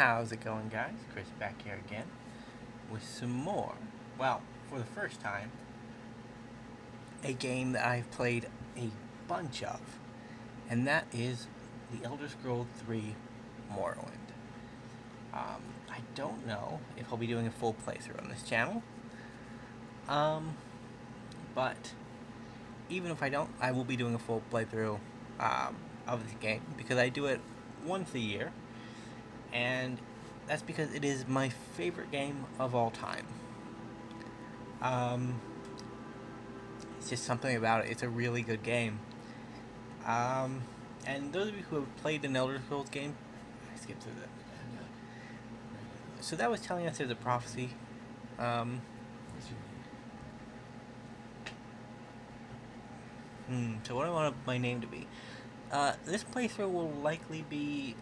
How's it going, guys? Chris back here again with some more. Well, for the first time, a game that I've played a bunch of, and that is The Elder Scrolls 3 Morrowind. I don't know if I'll be doing a full playthrough on this channel, but even if I don't, I will be doing a full playthrough of the game because I do it once a year, and that's because it is my favorite game of all time. Um, it's just something about it. It's a really good game. And those of you who have played an Elder Scrolls game, I skipped through that. So that was telling us there's a prophecy. So what do I want my name to be? This playthrough will likely be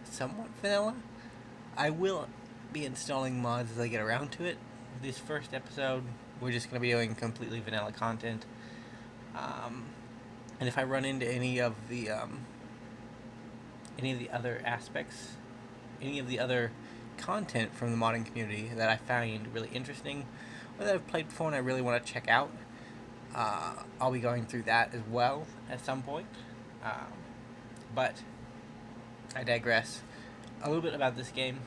somewhat vanilla. I will be installing mods as I get around to it. This first episode, we're just going to be doing completely vanilla content. And if I run into any of the other aspects, any of the other content from the modding community that I find really interesting, or that I've played before and I really want to check out, I'll be going through that as well at some point. But I digress. A little bit about this game.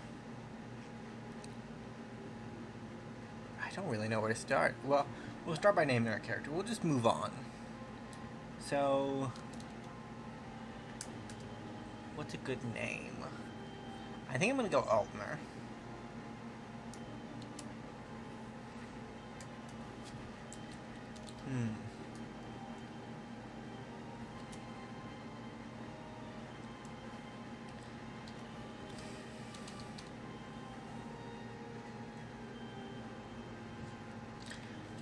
I don't really know where to start. Well, we'll start by naming our character. We'll just move on. So, what's a good name? I think I'm going to go Altmer. I'm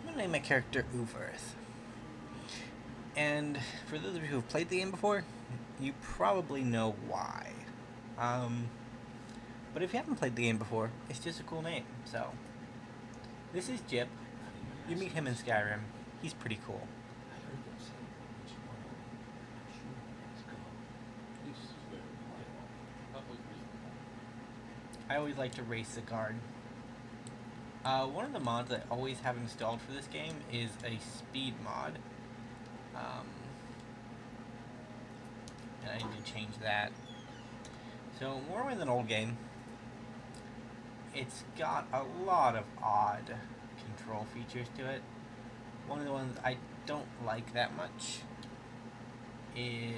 going to name my character Uverth. And for those of you who have played the game before, you probably know why. But if you haven't played the game before, it's just a cool name. So, this is Jip. You meet him in Skyrim. He's pretty cool. I always like to race the guard. One of the mods I always have installed for this game is a speed mod. And I need to change that. So, Morrowind's an old game. It's got a lot of odd control features to it. One of the ones I don't like that much is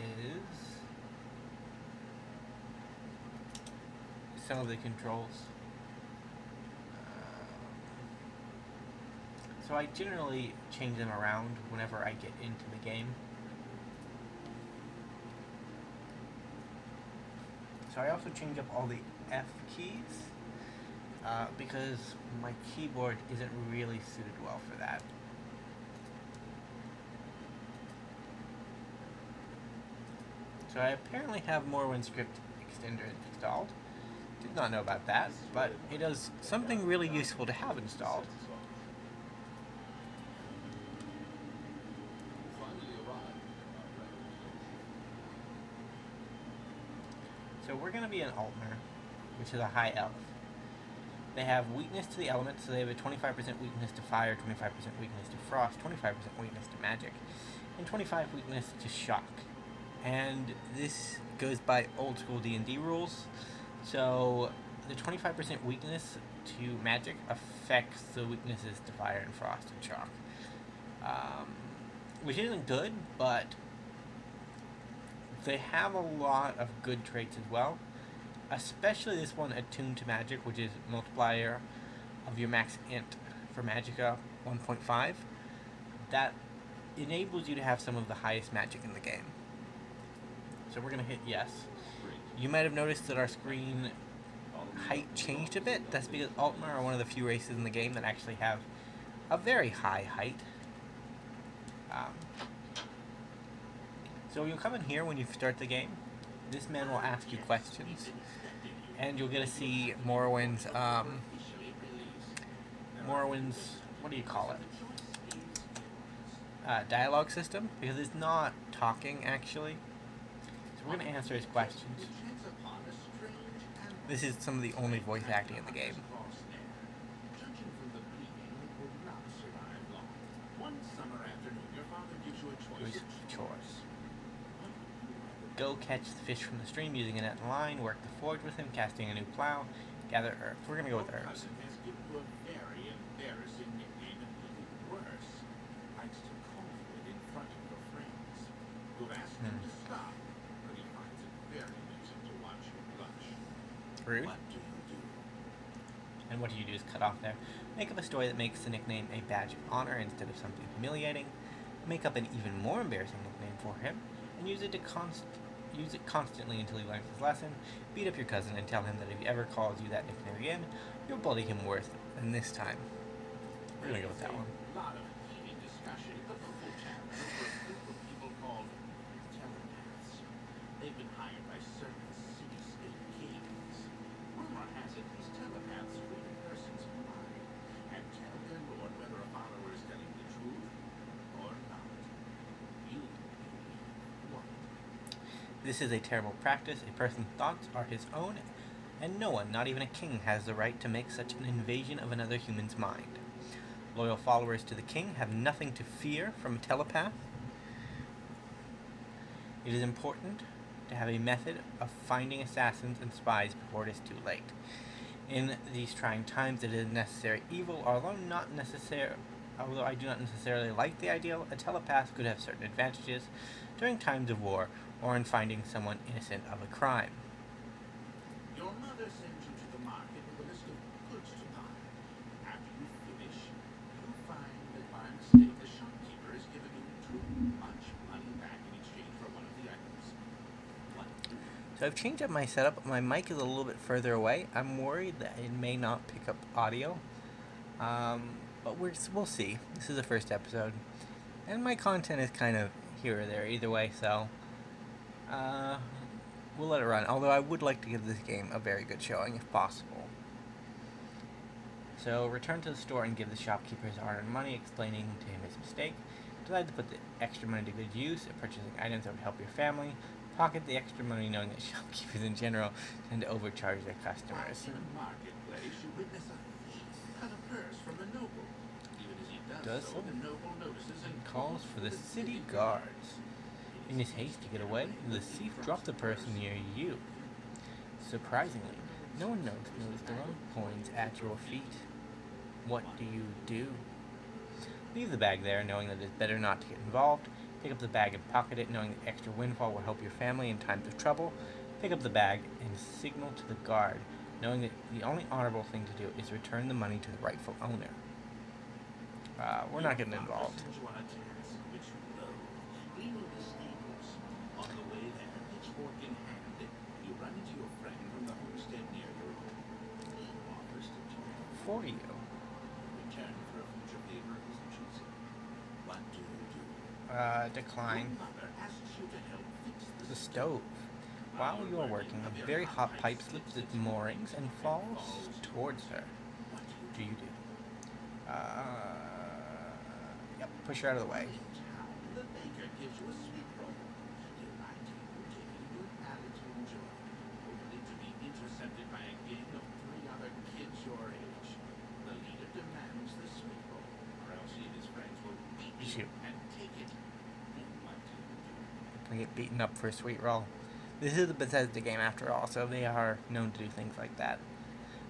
some of the controls. So I generally change them around whenever I get into the game. So I also change up all the F keys because my keyboard isn't really suited well for that. So I apparently have Morrowind script extender installed. Did not know about that, but it is something really useful to have installed. So we're going to be an Altmer, which is a high elf. They have weakness to the elements, so they have a 25% weakness to fire, 25% weakness to frost, 25% weakness to magic, and 25% weakness to shock. And this goes by old school D&D rules. So the 25% weakness to magic affects the weaknesses to fire and frost and shock. Which isn't good, but they have a lot of good traits as well. Especially this one, attuned to magic, which is multiplier of your max int for magicka 1.5. That enables you to have some of the highest magic in the game. So we're going to hit yes. You might have noticed that our screen height changed a bit. That's because Altmer are one of the few races in the game that actually have a very high height. So you'll come in here when you start the game. This man will ask you questions, and you'll get to see Morrowind's, what do you call it? Dialogue system, because it's not talking, actually. So We're going to answer his questions. This is some of the only voice acting in the game. Here's chores. Go catch the fish from the stream using a net and line. Work the forge with him, casting a new plow. Gather herbs. We're going to go with herbs. Rude. And what do you do is cut off there. Make up a story that makes the nickname a badge of honor instead of something humiliating. Make up an even more embarrassing nickname for him, and use it constantly until he learns his lesson. Beat up your cousin and tell him that if he ever calls you that nickname again, you'll bully him worse than this time. We're gonna go with that one. They've been hired by certain city-state kings. Rumor has it these telepaths read a person's mind and tell their lord whether a follower is telling the truth or not. You what? This is a terrible practice. A person's thoughts are his own, and no one, not even a king, has the right to make such an invasion of another human's mind. Loyal followers to the king have nothing to fear from a telepath. It is important to have a method of finding assassins and spies before it is too late. In these trying times, it is a necessary evil, although I do not necessarily like the ideal. A telepath could have certain advantages during times of war or in finding someone innocent of a crime. Your mother sent you to the market with a list of goods to buy. After you finish, you find that by mistake the shopkeeper has given you too much money back in exchange for one of the items. So I've changed up my setup. My mic is a little bit further away. I'm worried that it may not pick up audio. But we'll see. This is the first episode. And my content is kind of here or there either way, so we'll let it run. Although I would like to give this game a very good showing if possible. So return to the store and give the shopkeeper his hard-earned money, explaining to him his mistake. Decide to put the extra money to good use, purchasing items that would help your family. Pocket the extra money, knowing that shopkeepers in general tend to overcharge their customers. In a marketplace, you witness a thief cut a purse from the noble. Even as he does so, the noble notices and calls for the city guards. In his haste to get away, the thief dropped the purse near you. Surprisingly, no one noticed the wrong coins at your feet. What do? Leave the bag there, knowing that it's better not to get involved. Pick up the bag and pocket it, knowing the extra windfall will help your family in times of trouble. Pick up the bag and signal to the guard, knowing that the only honorable thing to do is return the money to the rightful owner. We're not getting involved. For you. Decline. The stove. While you are working, a very hot pipe slips its moorings and falls towards her. What do you do? Yep, push her out of the way. The baker gives you a sweet roll. Delighting you taking good attitude joy. Only to be intercepted by a gang of 3 other kids your age. The leader demands the sweet roll, or else he and his friends will beat you and take it. I get beaten up for a sweet roll. This is a Bethesda game after all, so they are known to do things like that.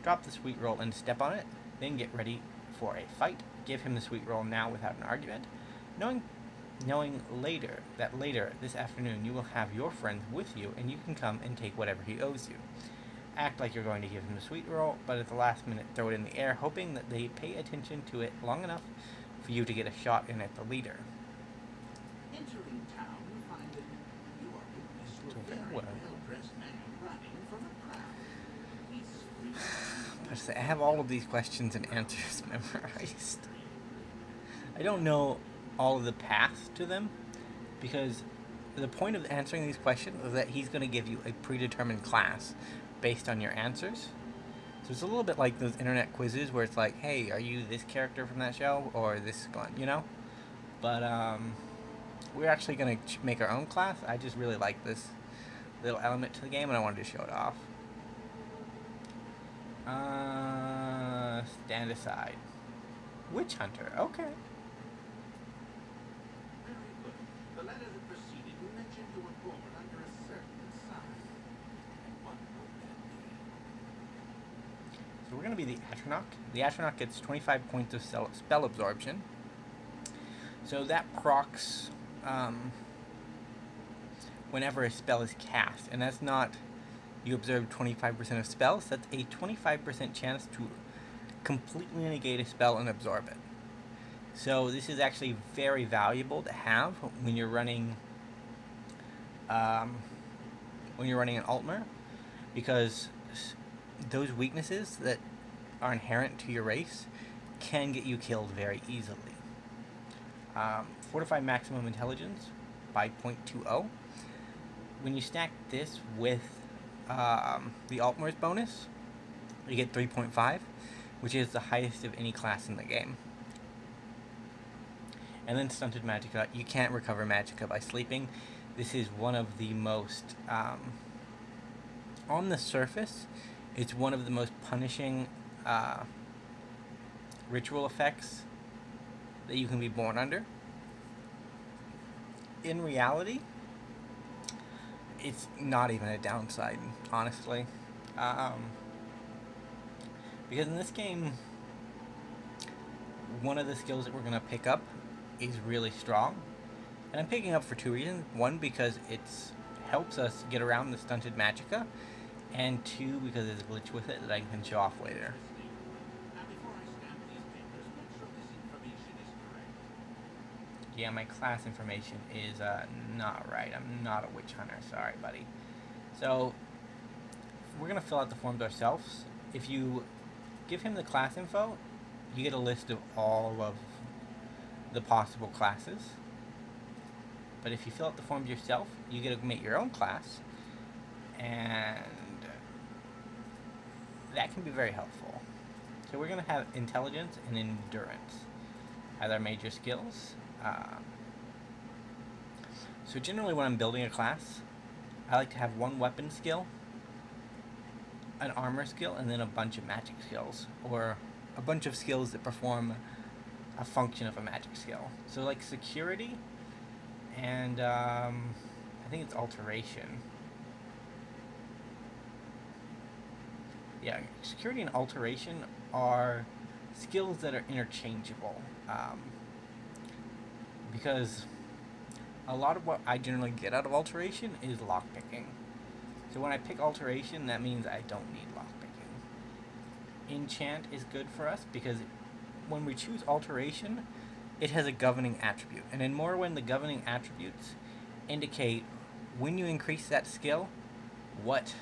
Drop the sweet roll and step on it, then get ready for a fight. Give him the sweet roll now without an argument, knowing later this afternoon you will have your friends with you and you can come and take whatever he owes you. Act like you're going to give him the sweet roll, but at the last minute throw it in the air, hoping that they pay attention to it long enough for you to get a shot in at the leader. Entering town, you find that you are witness to a very well-dressed man running from a crowd. I have all of these questions and answers memorized. I don't know all of the paths to them, because the point of answering these questions is that he's going to give you a predetermined class based on your answers. So it's a little bit like those internet quizzes where it's like, hey, are you this character from that show or this one, you know? But we're actually going to make our own class. I just really like this little element to the game, and I wanted to show it off. Stand aside. Witch Hunter, okay. Very good. The letter that preceded you mentioned you were born under a certain sign. What would that be? So we're going to be the Atronach. The Atronach gets 25 points of spell absorption. So that procs whenever a spell is cast. And that's not you observe 25% of spells. That's a 25% chance to completely negate a spell and absorb it. So this is actually very valuable to have when you're running an Altmer, because those weaknesses that are inherent to your race can get you killed very easily. Fortify maximum intelligence by 0.20. When you stack this with the Altmer's bonus, you get 3.5, which is the highest of any class in the game. And then Stunted Magicka. You can't recover Magicka by sleeping. This is one of the most, on the surface, it's one of the most punishing ritual effects that you can be born under. In reality, it's not even a downside, honestly. Because in this game, one of the skills that we're going to pick up is really strong. And I'm picking up for two reasons. One, because it helps us get around the Stunted Magicka. And two, because there's a glitch with it that I can show off later. Now, before I stamp these papers, make sure this information is correct. Yeah, my class information is not right. I'm not a witch hunter. Sorry, buddy. So, we're going to fill out the forms ourselves. If you give him the class info, you get a list of all of the possible classes. But if you fill out the forms yourself, you get to make your own class. And that can be very helpful. So we're going to have intelligence and endurance as our major skills. So generally when I'm building a class, I like to have one weapon skill, an armor skill, and then a bunch of magic skills, or a bunch of skills that perform a function of a magic skill. So like security and I think it's alteration. Yeah, security and alteration are skills that are interchangeable, because a lot of what I generally get out of alteration is lockpicking. So when I pick alteration, that means I don't need lockpicking. Enchant is good for us because when we choose alteration, it has a governing attribute. And in Morrowind, the governing attributes indicate when you increase that skill, what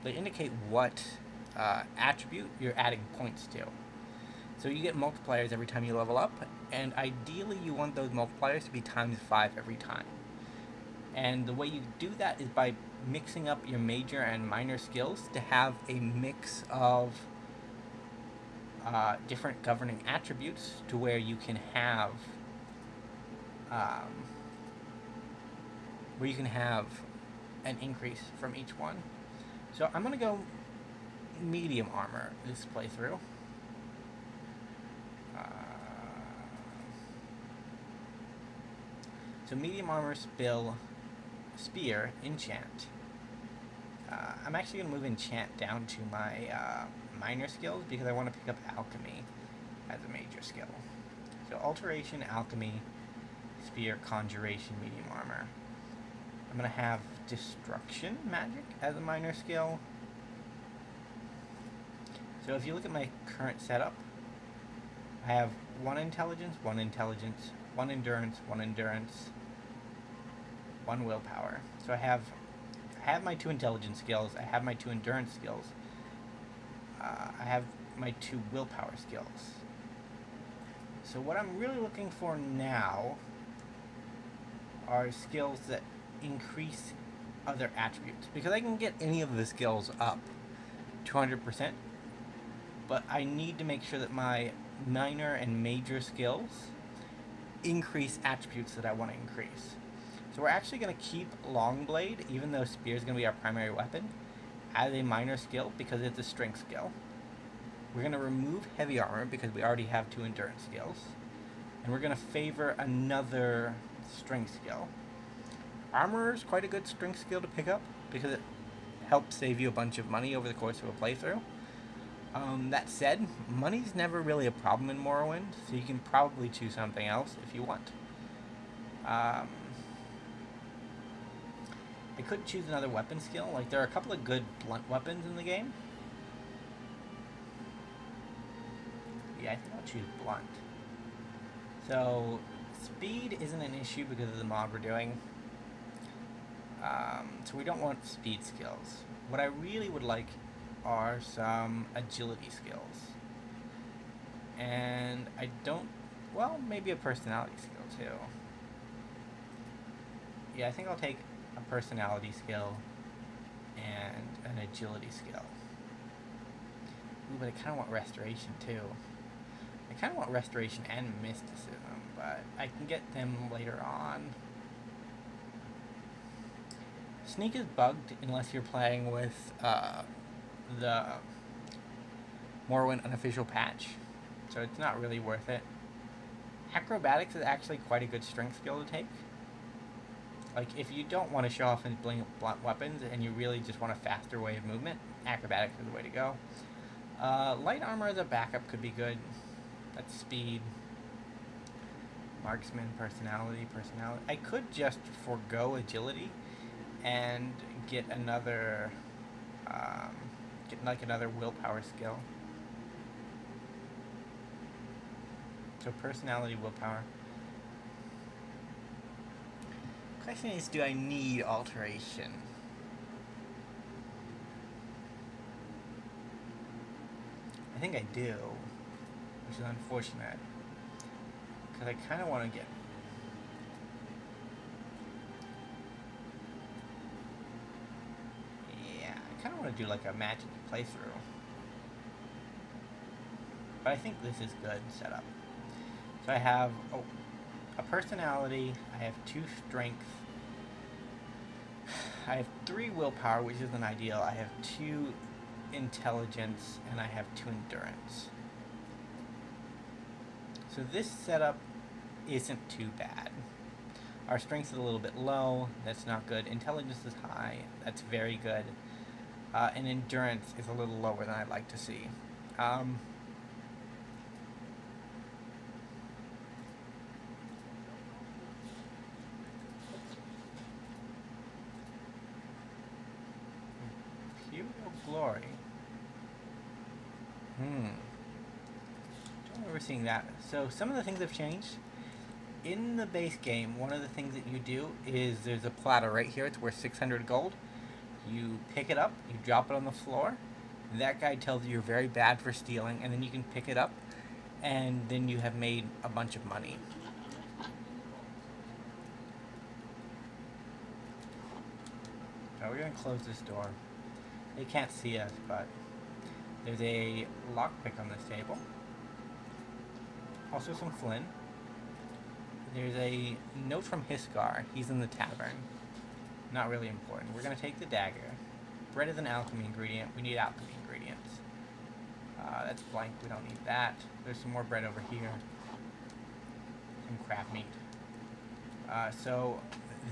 they indicate what attribute you're adding points to. So you get multipliers every time you level up, and ideally you want those multipliers to be times 5 every time. And the way you do that is by mixing up your major and minor skills to have a mix of different governing attributes to where you can have an increase from each one. So I'm going to go medium armor this playthrough. So medium armor, spear, enchant. I'm actually going to move enchant down to my minor skills because I want to pick up alchemy as a major skill. So alteration, alchemy, spear, conjuration, medium armor. I'm going to have destruction magic as a minor skill. So if you look at my current setup, I have one intelligence, one endurance, one willpower. So I have my 2 intelligence skills, I have my 2 endurance skills, I have my 2 willpower skills. So what I'm really looking for now are skills that increase other attributes, because I can get any of the skills up 200%, but I need to make sure that my minor and major skills increase attributes that I want to increase. So we're actually going to keep Long Blade, even though Spear is going to be our primary weapon, as a minor skill because it's a strength skill. We're going to remove Heavy Armor because we already have 2 endurance skills. And we're going to favor another strength skill. Armor is quite a good strength skill to pick up because it helps save you a bunch of money over the course of a playthrough. That said, money's never really a problem in Morrowind, so you can probably choose something else if you want. I could choose another weapon skill. Like, there are a couple of good blunt weapons in the game. Yeah, I think I'll choose blunt. So, speed isn't an issue because of the mod we're doing. So we don't want speed skills. What I really would like are some agility skills. And I don't... Well, maybe a personality skill too. Yeah, I think I'll take a personality skill and an agility skill. Ooh, but I kind of want restoration too. I kind of want restoration and mysticism, but I can get them later on. Sneak is bugged unless you're playing with the Morrowind unofficial patch, so it's not really worth it. Acrobatics is actually quite a good strength skill to take. Like, if you don't want to show off and bling blunt weapons and you really just want a faster way of movement, acrobatics is the way to go. Light armor as a backup could be good. That's speed. Marksman, personality. I could just forego agility and get another, another willpower skill. So personality, willpower. Question is, do I need alteration? I think I do, which is unfortunate, because I kind of want to get... Yeah, I kind of want to do like a magic playthrough. But I think this is good setup. So I have a personality, I have 2 strength, I have 3 willpower, which isn't ideal, I have 2 intelligence, and I have 2 endurance. So this setup isn't too bad. Our strength is a little bit low, that's not good. Intelligence is high, that's very good. And endurance is a little lower than I'd like to see. Imperial Glory. Don't remember seeing that. So some of the things have changed. In the base game, one of the things that you do is there's a platter right here. It's worth 600 gold. You pick it up, you drop it on the floor. That guy tells you you're very bad for stealing, and then you can pick it up, and then you have made a bunch of money. Now we're going to close this door. They can't see us, but there's a lockpick on this table. Also some flint. There's a note from Hiscar. He's in the tavern. Not really important. We're going to take the dagger. Bread is an alchemy ingredient. We need alchemy ingredients. That's blank. We don't need that. There's some more bread over here. Some crab meat. So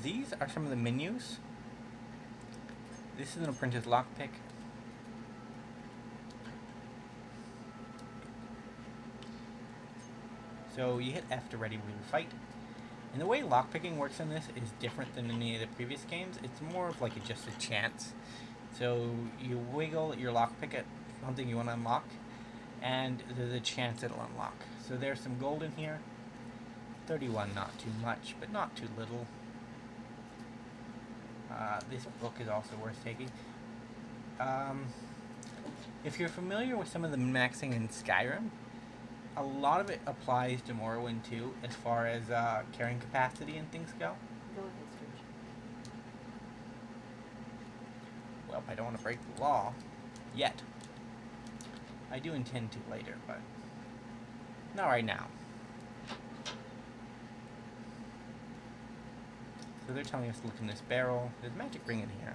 these are some of the menus. This is an apprentice lockpick. So you hit F to ready to fight. And the way lockpicking works in this is different than any of the previous games. It's more of like just a chance. So you wiggle your lockpick at something you want to unlock, and there's a chance it'll unlock. So there's some gold in here. 31, not too much, but not too little. This book is also worth taking. If you're familiar with some of the maxing in Skyrim, a lot of it applies to Morrowind too, as far as carrying capacity and things go. Go ahead, Sturge. Well, I don't want to break the law. Yet. I do intend to later, but not right now. So they're telling us to look in this barrel. There's a magic ring in here.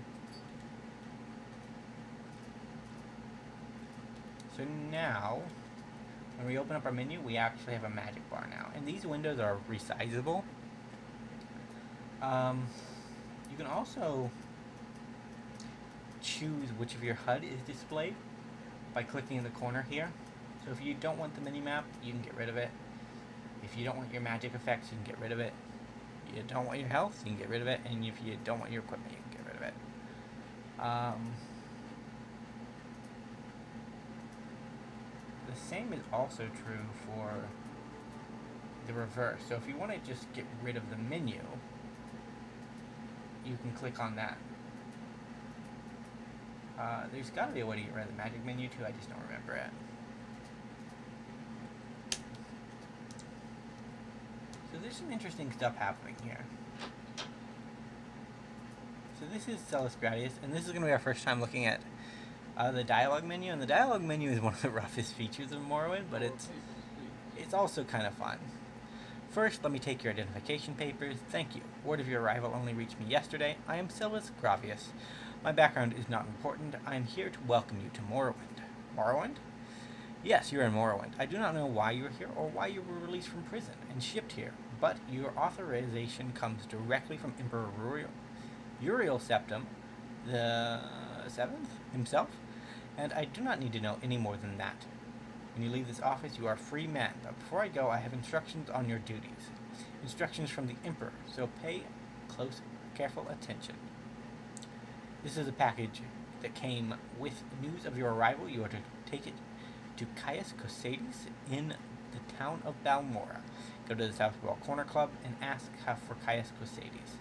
So now, when we open up our menu, we actually have a magic bar now. And these windows are resizable. You can also choose which of your HUD is displayed by clicking in the corner here. So if you don't want the mini-map, you can get rid of it. If you don't want your magic effects, you can get rid of it. If you don't want your health, you can get rid of it. And if you don't want your equipment, you can get rid of it. The same is also true for the reverse. So if you want to just get rid of the menu, you can click on that. There's got to be a way to get rid of the magic menu too, I just don't remember it. So there's some interesting stuff happening here. So this is Celis Gradius, and this is going to be our first time looking at the dialogue menu, and the dialogue menu is one of the roughest features of Morrowind, but it's also kind of fun. First, let me take your identification papers. Thank you. Word of your arrival only reached me yesterday. I am Celis Gradius. My background is not important. I am here to welcome you to Morrowind. Morrowind? Yes, you're in Morrowind. I do not know why you are here or why you were released from prison and shipped here, but your authorization comes directly from Emperor Uriel Septim, the 7th himself, and I do not need to know any more than that. When you leave this office, you are a free man, but before I go, I have instructions on your duties. Instructions from the Emperor, so pay close, careful attention. This is a package that came with news of your arrival. You are to take it to Caius Cosades in the town of Balmora. Go to the Southwall Corner Club and ask for Caius Cosades.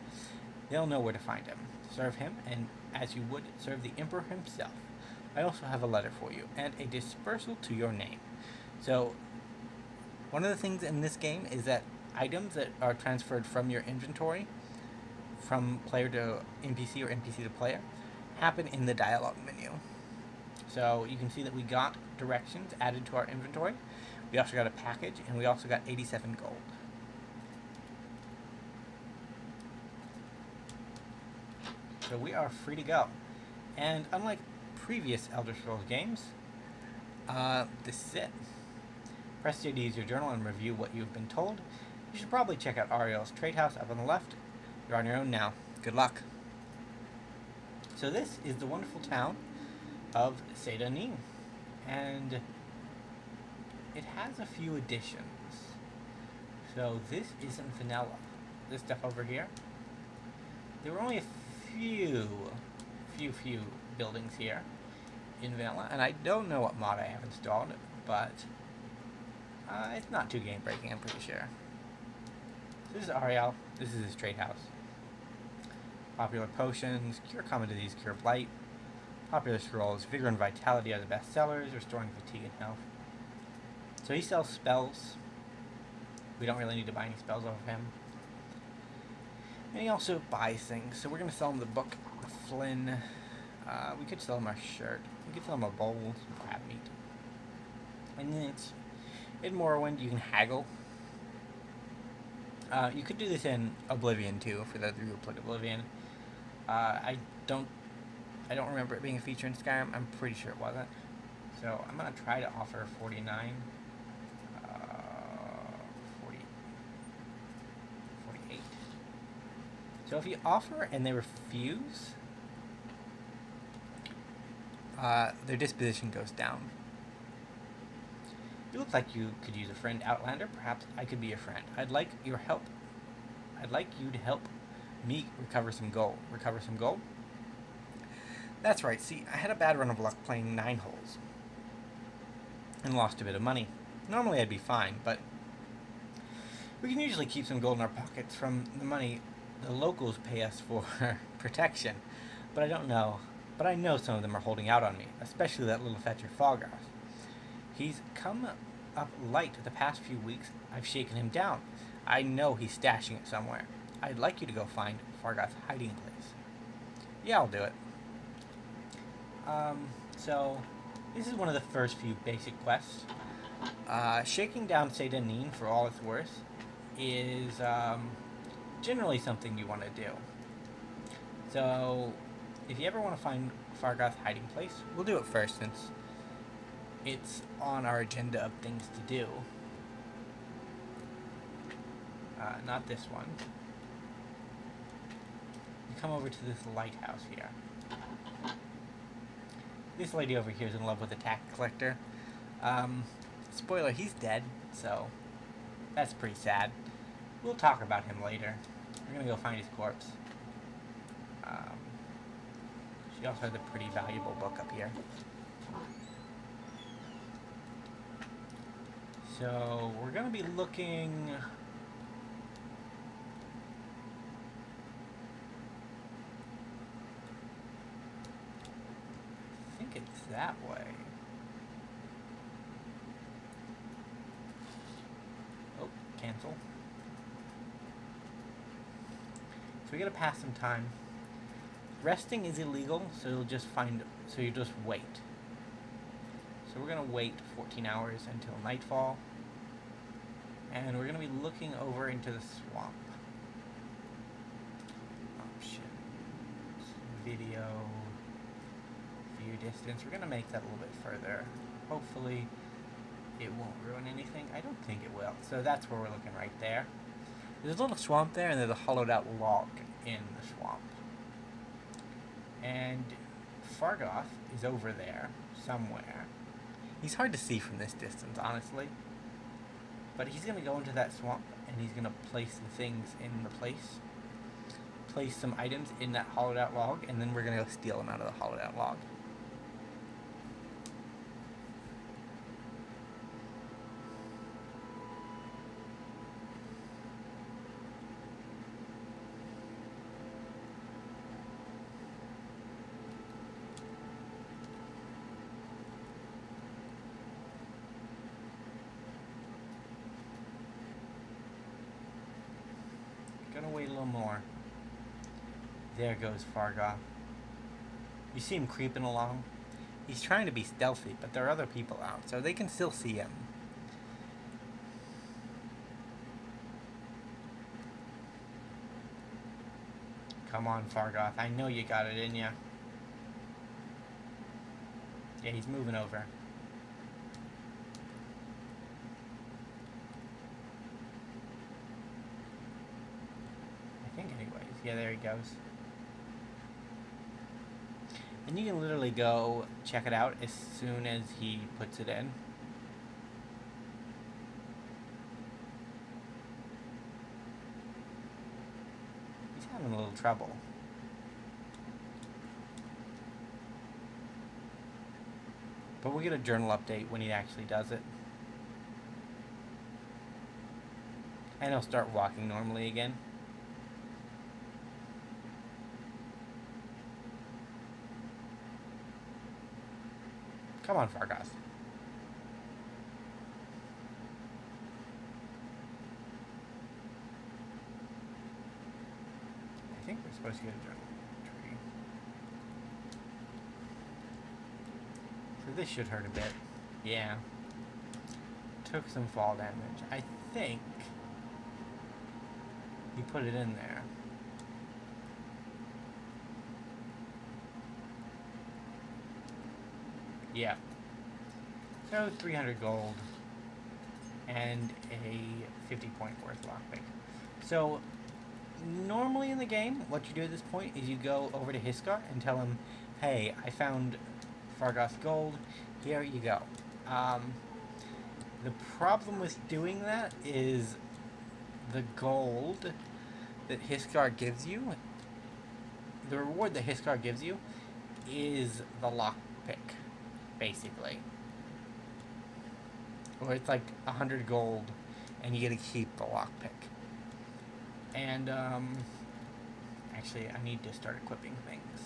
They'll know where to find him. Serve him, and as you would serve the Emperor himself. I also have a letter for you, and a dispersal to your name. So, one of the things in this game is that items that are transferred from your inventory, from player to NPC or NPC to player, happen in the dialogue menu. So, you can see that we got directions added to our inventory. We also got a package, and we also got 87 gold. So we are free to go. And unlike previous Elder Scrolls games, this is it. Press J to use your journal and review what you've been told. You should probably check out Ariel's trade house up on the left. You're on your own now. Good luck. So this is the wonderful town of Sedanin, and it has a few additions. So this isn't vanilla. This stuff over here, there were only a few buildings here in vanilla, and I don't know what mod I have installed, but it's not too game breaking, I'm pretty sure. So this is Ariel. This is his trade house. Popular potions, cure common disease, cure blight. Popular scrolls, vigor and vitality are the best sellers, restoring fatigue and health. So he sells spells. We don't really need to buy any spells off of him. And he also buys things. So we're going to sell him the book, Flynn. We could sell him our shirt. We could sell him a bowl, some crab meat. And then it's in Morrowind, you can haggle. You could do this in Oblivion too, for those of you who played Oblivion. I don't remember it being a feature in Skyrim. I'm pretty sure it wasn't. So I'm gonna try to offer 49, 48. So if you offer and they refuse, their disposition goes down. You look like you could use a friend, Outlander. Perhaps I could be your friend. I'd like your help. I'd like you to help me recover some gold. Recover some gold? That's right. See, I had a bad run of luck playing 9 holes and lost a bit of money. Normally I'd be fine, but we can usually keep some gold in our pockets from the money the locals pay us for protection. But I know some of them are holding out on me, especially that little fetcher Foghouse. He's come up light the past few weeks. I've shaken him down. I know he's stashing it somewhere. I'd like you to go find Fargoth's hiding place. Yeah, I'll do it. So, this is one of the first few basic quests. Shaking down Sedanin, for all it's worth, is generally something you want to do. So, if you ever want to find Fargoth's hiding place, we'll do it first since it's on our agenda of things to do. Not this one. You come over to this lighthouse here. This lady over here is in love with a tax collector. Spoiler, he's dead, so that's pretty sad. We'll talk about him later. We're gonna go find his corpse. She also has a pretty valuable book up here. So we're gonna be looking. I think it's that way. Oh, cancel. So we gotta pass some time. Resting is illegal, so you just wait. So we're gonna wait 14 hours until nightfall. And we're gonna be looking over into the swamp. Options, video, view distance. We're gonna make that a little bit further. Hopefully it won't ruin anything. I don't think it will. So that's where we're looking right there. There's a little swamp there, and there's a hollowed out log in the swamp. And Fargoth is over there somewhere. He's hard to see from this distance, honestly. But he's going to go into that swamp, and he's going to place the things in the place. Place some items in that hollowed out log, and then we're going to go steal them out of the hollowed out log. Gonna wait a little more. There goes Fargoth. You see him creeping along? He's trying to be stealthy, but there are other people out, so they can still see him. Come on, Fargoth. I know you got it in ya. Yeah, he's moving over. Anyways, yeah, there he goes. And you can literally go check it out as soon as he puts it in. He's having a little trouble. But we'll get a journal update when he actually does it. And he'll start walking normally again. Come on, Fargoth. I think we're supposed to get a journal tree. So this should hurt a bit. Yeah. Took some fall damage. I think you put it in there. Yeah. So 300 gold and a 50 point worth lockpick. So normally in the game, what you do at this point is you go over to Hiskar and tell him, hey, I found Fargoth's gold. Here you go. The problem with doing that is the gold that Hiskar gives you, the reward that Hiskar gives you is the lockpick. Basically. Or it's like 100 gold, and you get to keep the lockpick. And, actually, I need to start equipping things.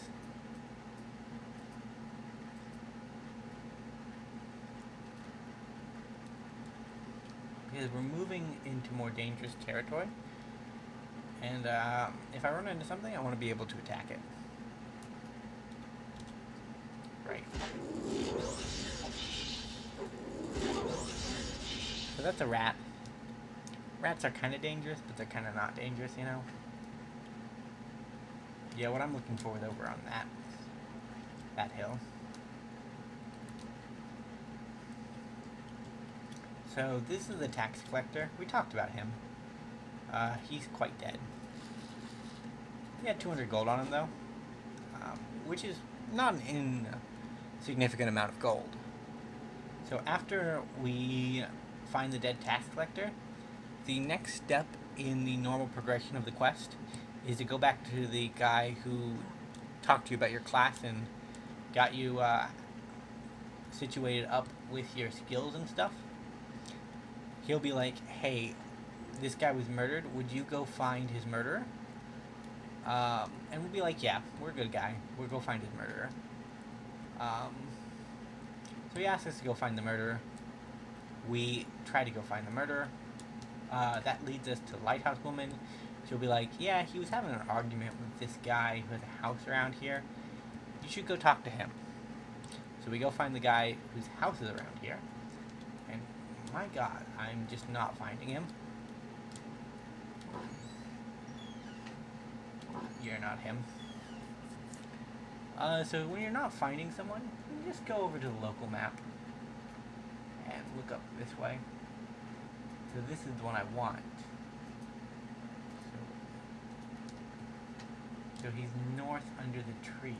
Because we're moving into more dangerous territory. And, if I run into something, I want to be able to attack it. Right. So that's a rat. Rats are kind of dangerous, but they're kind of not dangerous, you know? Yeah, what I'm looking for is over on that hill. So this is the tax collector. We talked about him. He's quite dead. He had 200 gold on him though, which is not an insignificant amount of gold. So after we find the dead tax collector, the next step in the normal progression of the quest is to go back to the guy who talked to you about your class and got you situated up with your skills and stuff. He'll be like, hey, this guy was murdered. Would you go find his murderer? And we'll be like, yeah, we're a good guy. We'll go find his murderer. So he asks us to go find the murderer. We try to go find the murderer. That leads us to Lighthouse Woman. She'll be like, yeah, he was having an argument with this guy who has a house around here. You should go talk to him. So we go find the guy whose house is around here. And my god, I'm just not finding him. You're not him. So when you're not finding someone, you just go over to the local map and look up this way. So this is the one I want. So he's north under the tree.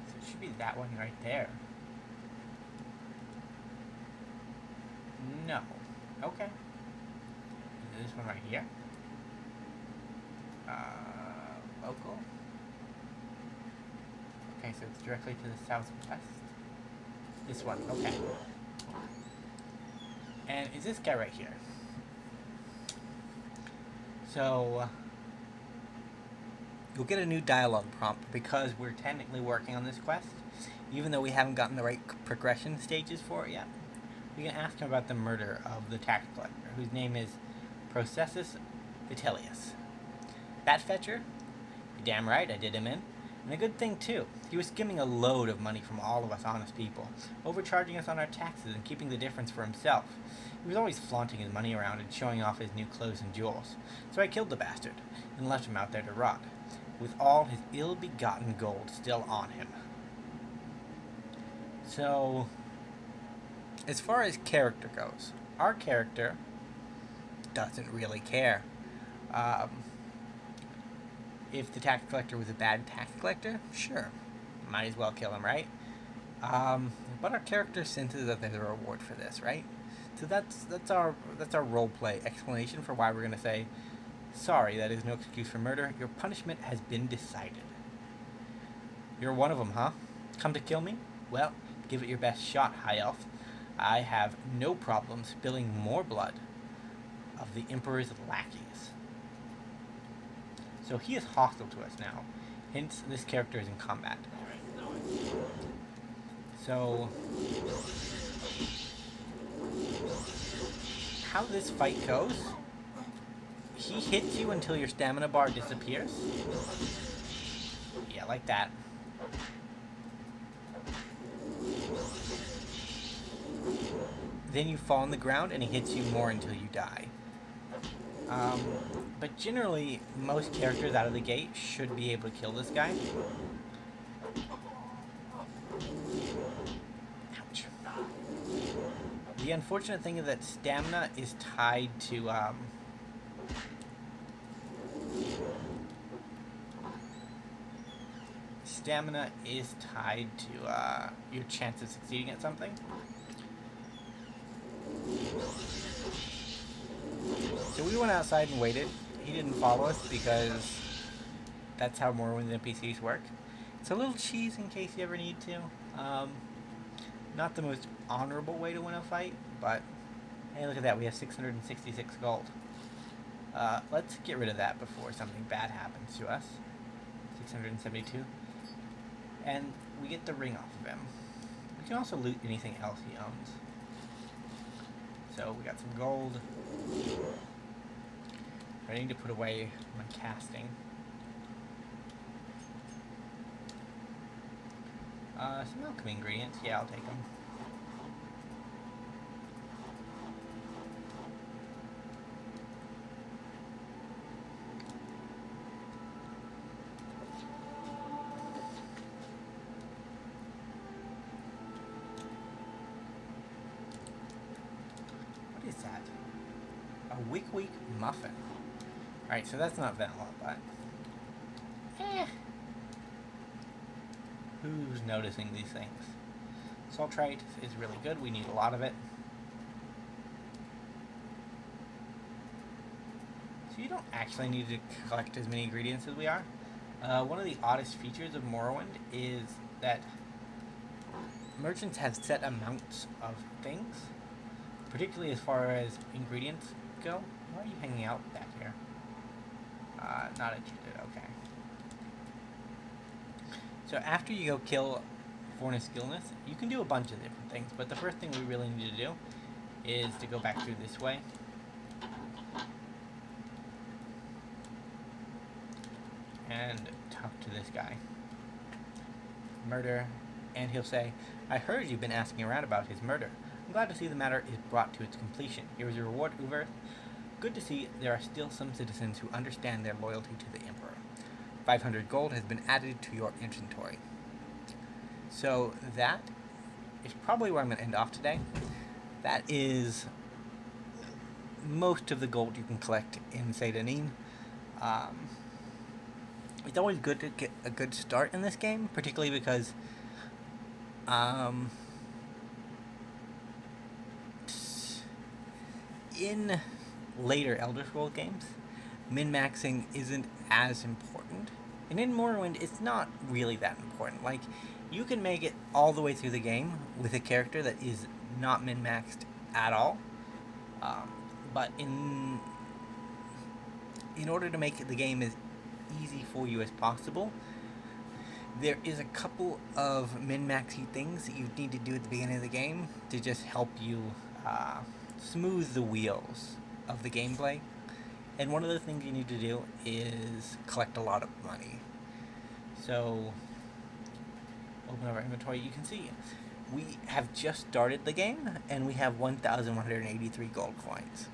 So it should be that one right there. No. Okay. Is this one right here? Local? Okay, so it's directly to the southwest. This one, okay. And is this guy right here? So you'll get a new dialogue prompt because we're technically working on this quest, even though we haven't gotten the right progression stages for it yet. We can ask him about the murder of the tax collector, whose name is Processus Vitellius. That fetcher? You're damn right I did him in. And a good thing too. He was skimming a load of money from all of us honest people, overcharging us on our taxes and keeping the difference for himself. He was always flaunting his money around and showing off his new clothes and jewels. So I killed the bastard and left him out there to rot, with all his ill-begotten gold still on him. So, as far as character goes, our character doesn't really care. If the tax collector was a bad tax collector, sure, might as well kill him, right? But our character senses that there's a reward for this, right? So that's our roleplay explanation for why we're gonna say, sorry, that is no excuse for murder. Your punishment has been decided. You're one of them, huh? Come to kill me? Well, give it your best shot, High Elf. I have no problem spilling more blood of the Emperor's lackeys. So he is hostile to us now, hence this character is in combat. So, how this fight goes, he hits you until your stamina bar disappears. Yeah, like that. Then you fall on the ground and he hits you more until you die. But generally, most characters out of the gate should be able to kill this guy. Ouch. The unfortunate thing is that stamina is tied to, your chance of succeeding at something. So we went outside and waited. He didn't follow us because that's how Morrowind NPCs work. It's a little cheese in case you ever need to. Not the most honorable way to win a fight, but hey, look at that. We have 666 gold. Let's get rid of that before something bad happens to us. 672. And we get the ring off of him. We can also loot anything else he owns. So we got some gold. I need to put away my casting. Some alchemy ingredients. Yeah, I'll take them. A week muffin. Alright, so that's not vanilla, but... Who's noticing these things? Sultrite is really good. We need a lot of it. So you don't actually need to collect as many ingredients as we are. One of the oddest features of Morrowind is that merchants have set amounts of things, particularly as far as ingredients go. Why are you hanging out back here? Not interested, okay. So after you go kill Fornus Gilnus, you can do a bunch of different things, but the first thing we really need to do is to go back through this way. And talk to this guy. Murder. And he'll say, I heard you've been asking around about his murder. I'm glad to see the matter is brought to its completion. Here is your reward, Uver. Good to see there are still some citizens who understand their loyalty to the Emperor. 500 gold has been added to your inventory. So that is probably where I'm going to end off today. That is most of the gold you can collect in Seydanin. It's always good to get a good start in this game, particularly because in later Elder Scrolls games, min-maxing isn't as important. And in Morrowind, it's not really that important. Like, you can make it all the way through the game with a character that is not min-maxed at all. But in order to make the game as easy for you as possible, there is a couple of min-maxy things that you need to do at the beginning of the game to just help you smooth the wheels of the gameplay. And one of the things you need to do is collect a lot of money. So, open up our inventory. You can see we have just started the game, and we have 1,183 gold coins.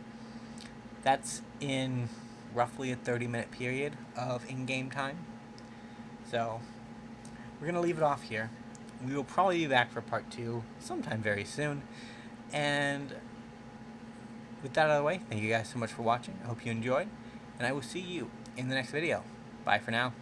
That's in roughly a 30-minute period of in-game time. So, we're going to leave it off here. We will probably be back for part 2 sometime very soon. And with that out of the way, thank you guys so much for watching. I hope you enjoyed, and I will see you in the next video. Bye for now.